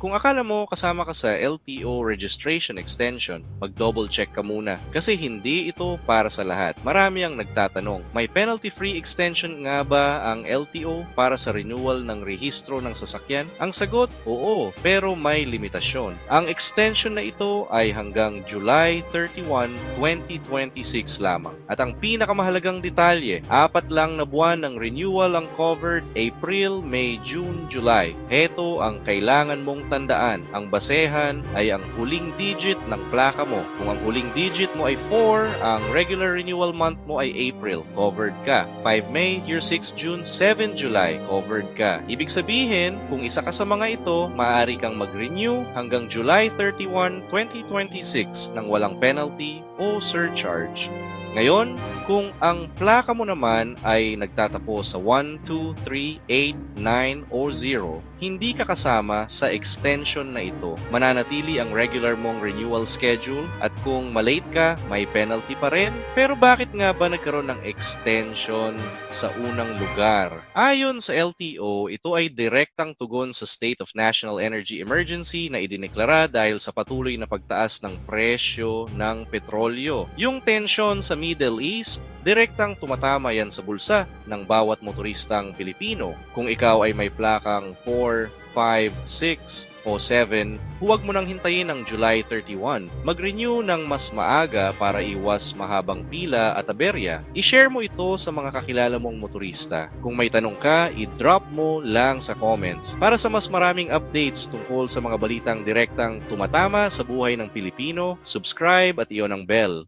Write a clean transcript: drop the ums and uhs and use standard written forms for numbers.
Kung akala mo kasama ka sa LTO registration extension, mag-double check ka muna kasi hindi ito para sa lahat. Marami ang nagtatanong, may penalty-free extension nga ba ang LTO para sa renewal ng rehistro ng sasakyan? Ang sagot, oo, pero may limitasyon. Ang extension na ito ay hanggang July 31, 2026 lamang. At ang pinakamahalagang detalye, 4 lang na buwan ng renewal ang covered, April, May, June, July. Heto ang kailangan mong tandaan. Ang basehan ay ang huling digit ng plaka mo. Kung ang huling digit mo ay 4, ang regular renewal month mo ay April, covered ka. 5 May, year 6 June, 7 July, covered ka. Ibig sabihin, kung isa ka sa mga ito, maaari kang mag-renew hanggang July 31, 2026 nang walang penalty o surcharge. Ngayon, kung ang plaka mo naman ay nagtatapos sa 1, 2, 3, 8, 9, o 0, hindi ka kasama sa extension na ito. Mananatili ang regular mong renewal schedule at kung malate ka, may penalty pa rin. Pero bakit nga ba nagkaroon ng extension sa unang lugar? Ayon sa LTO, ito ay direktang tugon sa state of national energy emergency na idineklara dahil sa patuloy na pagtaas ng presyo ng petrolyo. Yung tensyon sa Middle East, direktang tumatama yan sa bulsa ng bawat motoristang Pilipino. Kung ikaw ay may plakang 4, 5, 6 o 7, huwag mo nang hintayin ang July 31. Mag-renew ng mas maaga para iwas mahabang pila at aberya. I-share mo ito sa mga kakilala mong motorista. Kung may tanong ka, i-drop mo lang sa comments. Para sa mas maraming updates tungkol sa mga balitang direktang tumatama sa buhay ng Pilipino, subscribe at iyon ang bell.